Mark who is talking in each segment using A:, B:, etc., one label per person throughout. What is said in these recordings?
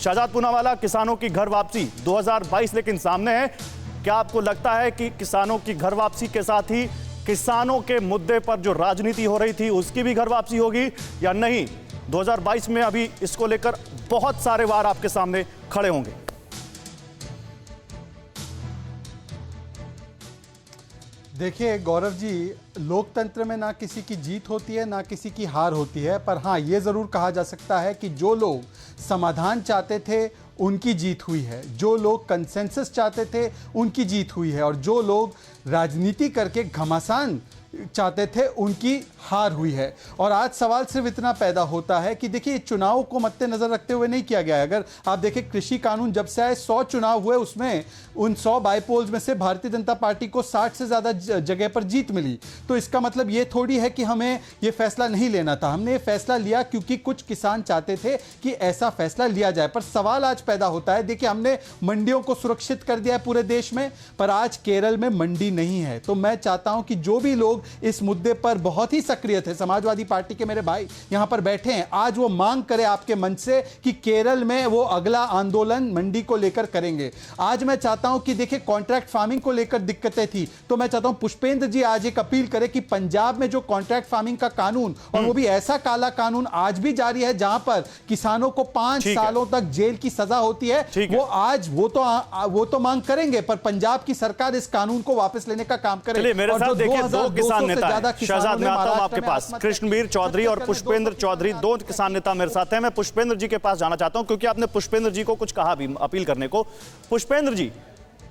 A: शहजाद पूनावाला, किसानों की घर वापसी 2022 लेकिन सामने है। क्या आपको लगता है कि किसानों की घर वापसी के साथ ही किसानों के मुद्दे पर जो राजनीति हो रही थी उसकी भी घर वापसी होगी या नहीं? 2022 में अभी इसको लेकर बहुत सारे वार आपके सामने खड़े होंगे।
B: देखिए गौरव जी, लोकतंत्र में ना किसी की जीत होती है ना किसी की हार होती है, पर हाँ ये ज़रूर कहा जा सकता है कि जो लोग समाधान चाहते थे उनकी जीत हुई है, जो लोग कंसेंसस चाहते थे उनकी जीत हुई है, और जो लोग राजनीति करके घमासान चाहते थे उनकी हार हुई है। और आज सवाल सिर्फ इतना पैदा होता है कि देखिए चुनाव को मद्देनजर रखते हुए नहीं किया गया है। अगर आप देखें कृषि कानून जब से आए 100 चुनाव हुए, उसमें उन 100 बाईपोल्स में से भारतीय जनता पार्टी को 60 से ज़्यादा जगह पर जीत मिली। तो इसका मतलब ये थोड़ी है कि हमें ये फैसला नहीं लेना था। हमने ये फैसला लिया क्योंकि कुछ किसान चाहते थे कि ऐसा फैसला लिया जाए। पर सवाल आज पैदा होता है, देखिए हमने मंडियों को सुरक्षित कर दिया है पूरे देश में, पर आज केरल में मंडी नहीं है। तो मैं चाहता हूं कि जो भी लोग इस मुद्दे पर बहुत ही सक्रिय थे, समाजवादी पार्टी के मेरे भाई यहां पर बैठे हैं, आज वो मांग करें आपके मंच से कि केरल में वो अगला आंदोलन मंडी को लेकर करेंगे। आज मैं चाहता हूं कि देखिए कॉन्ट्रैक्ट फार्मिंग को लेकर दिक्कतें थी, तो मैं चाहता हूं पुष्पेंद्र जी आज एक अपील करें कि पंजाब में जो कॉन्ट्रैक्ट फार्मिंग का कानून, और वो भी ऐसा काला कानून आज भी जारी है जहां पर किसानों को 5 सालों तक जेल की सजा होती है, वो आज वो तो मांग करेंगे, पर पंजाब की सरकार इस कानून को वापस लेने का काम करे।
A: मेरे साथ देखिए दो किसान नेता हैं। शहजाद, मैं आता हूं आपके पास। कृष्णवीर चौधरी और पुष्पेंद्र चौधरी, दो किसान नेता मेरे साथ हैं। मैं पुष्पेंद्र जी के पास जाना चाहता हूं क्योंकि आपने पुष्पेंद्र जी को कुछ कहा भी अपील करने को। पुष्पेंद्र जी,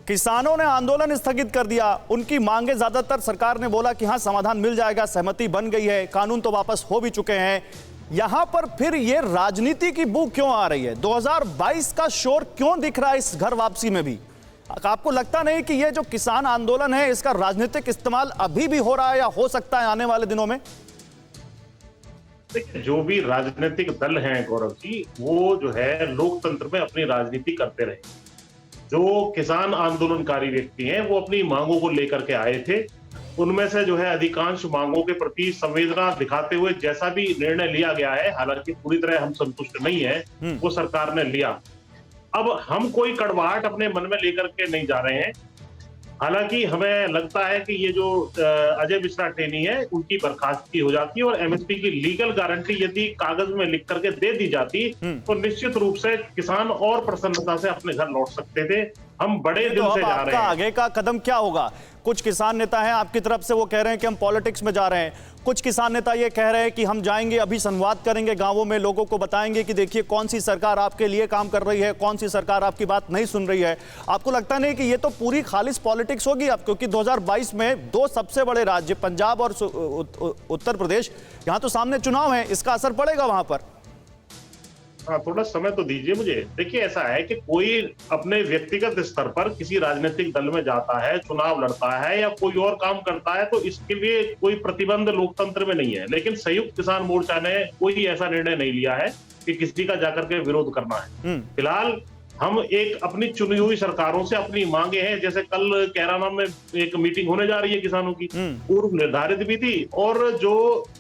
A: किसानों ने आंदोलन स्थगित कर दिया, उनकी मांगे ज्यादातर सरकार ने बोला कि हां समाधान मिल जाएगा, सहमति बन गई है, कानून तो वापस हो भी चुके हैं। यहां पर फिर ये राजनीति की बू क्यों आ रही है? 2022 का शोर क्यों दिख रहा है इस घर वापसी में भी? आपको लगता नहीं कि ये जो किसान आंदोलन है इसका राजनीतिक इस्तेमाल अभी भी हो रहा है या हो सकता है आने वाले दिनों में?
C: जो भी राजनीतिक दल हैं गौरव जी, वो जो है लोकतंत्र में अपनी राजनीति करते रहे। जो किसान आंदोलनकारी व्यक्ति हैं वो अपनी मांगों को लेकर के आए थे, उनमें से जो है अधिकांश मांगों के प्रति संवेदना दिखाते हुए जैसा भी निर्णय लिया गया है, हालांकि पूरी तरह हम संतुष्ट नहीं है, वो सरकार ने लिया। अब हम कोई कड़वाहट अपने मन में लेकर के नहीं जा रहे हैं। हालांकि हमें लगता है कि ये जो अजय मिश्रा टेनी है उनकी बर्खास्तगी हो जाती है और एमएसपी की लीगल गारंटी यदि कागज में लिख करके दे दी जाती तो निश्चित रूप से किसान और प्रसन्नता से अपने घर लौट सकते थे। हम बड़े दिल से जा रहे हैं।
A: आगे का कदम क्या होगा? कुछ किसान नेता हैं आपकी तरफ से, वो कह रहे हैं कि हम पॉलिटिक्स में जा रहे हैं। कुछ किसान नेता ये कह रहे हैं कि हम जाएंगे, अभी संवाद करेंगे गांवों में, लोगों को बताएंगे कि देखिए कौन सी सरकार आपके लिए काम कर रही है, कौन सी सरकार आपकी बात नहीं सुन रही है। आपको लगता नहीं कि ये तो पूरी खालिस पॉलिटिक्स होगी अब? क्योंकि 2022 में दो सबसे बड़े राज्य पंजाब और उत्तर प्रदेश, यहां तो सामने चुनाव है, इसका असर पड़ेगा वहां पर।
C: हाँ, थोड़ा समय तो दीजिए मुझे। देखिए ऐसा है कि कोई अपने व्यक्तिगत स्तर पर किसी राजनीतिक दल में जाता है, चुनाव लड़ता है या कोई और काम करता है तो इसके लिए कोई प्रतिबंध लोकतंत्र में नहीं है। लेकिन संयुक्त किसान मोर्चा ने कोई ऐसा निर्णय नहीं लिया है कि किसी का जाकर के विरोध करना है। फिलहाल हम एक अपनी चुनी हुई सरकारों से अपनी मांगे हैं, जैसे कल कैराना में एक मीटिंग होने जा रही है किसानों की, पूर्व निर्धारित भी थी, और जो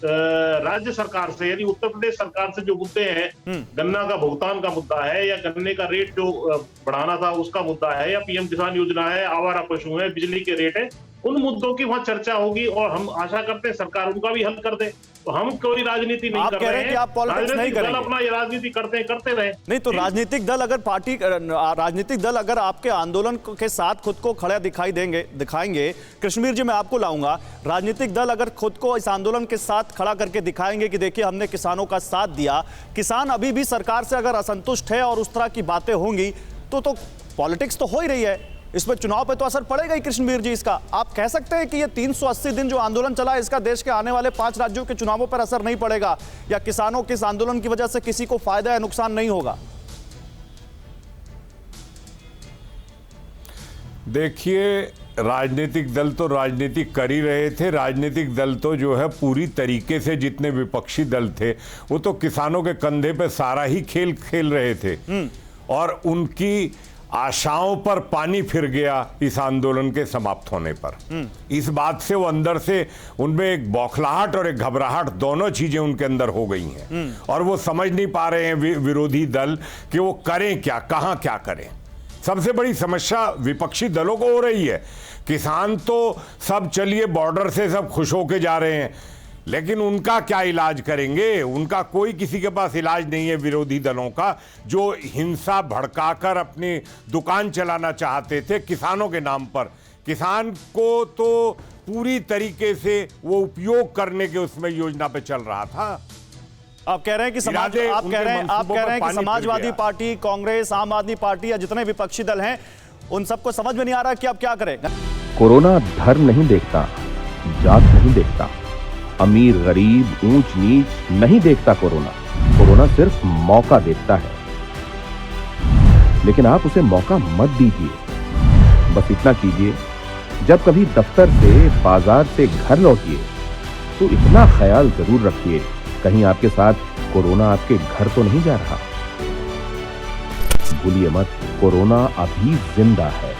C: राज्य सरकार से यानी उत्तर प्रदेश सरकार से जो मुद्दे हैं, गन्ना का भुगतान का मुद्दा है या गन्ने का रेट जो बढ़ाना था उसका मुद्दा है, या पीएम किसान योजना है, आवारा पशु है, बिजली के रेट है, उन मुद्दों की वहां चर्चा होगी और हम आशा करते हैं सरकार उनका भी हल कर दे। तो हम कोई राजनीति नहीं कर रहे हैं कि आप पॉलिटिक्स नहीं करेंगे। अपना ये राजनीति करते रहे।
A: नहीं तो राजनीतिक दल अगर आपके आंदोलन के साथ खुद को खड़ा दिखाएंगे, कश्मीर जी मैं आपको लाऊंगा, राजनीतिक दल अगर खुद को इस आंदोलन के साथ खड़ा करके दिखाएंगे कि देखिए हमने किसानों का साथ दिया, किसान अभी भी सरकार से अगर असंतुष्ट है और उस तरह की बातें होंगी तो पॉलिटिक्स तो हो ही रही है, इसमें चुनाव पे तो असर पड़ेगा ही। कृष्णवीर जी, इसका आप कह सकते हैं कि ये 380 दिन जो आंदोलन चला, इसका देश के आने वाले 5 राज्यों के चुनावों पर असर नहीं पड़ेगा, या किसानों के इस आंदोलन की वजह से किसी को फायदा या नुकसान नहीं होगा?
D: देखिए, राजनीतिक दल तो राजनीति कर ही रहे थे। राजनीतिक दल तो जो है पूरी तरीके से, जितने विपक्षी दल थे वो तो किसानों के कंधे पे सारा ही खेल खेल रहे थे, और उनकी आशाओं पर पानी फिर गया इस आंदोलन के समाप्त होने पर। इस बात से वो अंदर से उनमें एक बौखलाहट और एक घबराहट दोनों चीजें उनके अंदर हो गई हैं और वो समझ नहीं पा रहे हैं विरोधी दल कि वो करें क्या, कहां क्या करें। सबसे बड़ी समस्या विपक्षी दलों को हो रही है। किसान तो सब चलिए बॉर्डर से सब खुश होके जा रहे हैं, लेकिन उनका क्या इलाज करेंगे? उनका कोई किसी के पास इलाज नहीं है विरोधी दलों का, जो हिंसा भड़काकर अपनी दुकान चलाना चाहते थे किसानों के नाम पर। किसान को तो पूरी तरीके से वो उपयोग करने के उसमें योजना पे चल रहा था।
A: आप कह रहे हैं कि समाजवादी पार्टी, कांग्रेस, आम आदमी पार्टी या जितने विपक्षी दल हैं उन सबको समझ में नहीं आ रहा कि अब क्या करें।
E: कोरोना धर्म नहीं देखता, जात नहीं देखता, अमीर गरीब ऊंच नीच नहीं देखता। कोरोना सिर्फ मौका देखता है, लेकिन आप उसे मौका मत दीजिए। बस इतना कीजिए, जब कभी दफ्तर से, बाजार से घर लौटिए तो इतना ख्याल जरूर रखिए कहीं आपके साथ कोरोना आपके घर तो नहीं जा रहा। भूलिए मत, कोरोना अभी जिंदा है।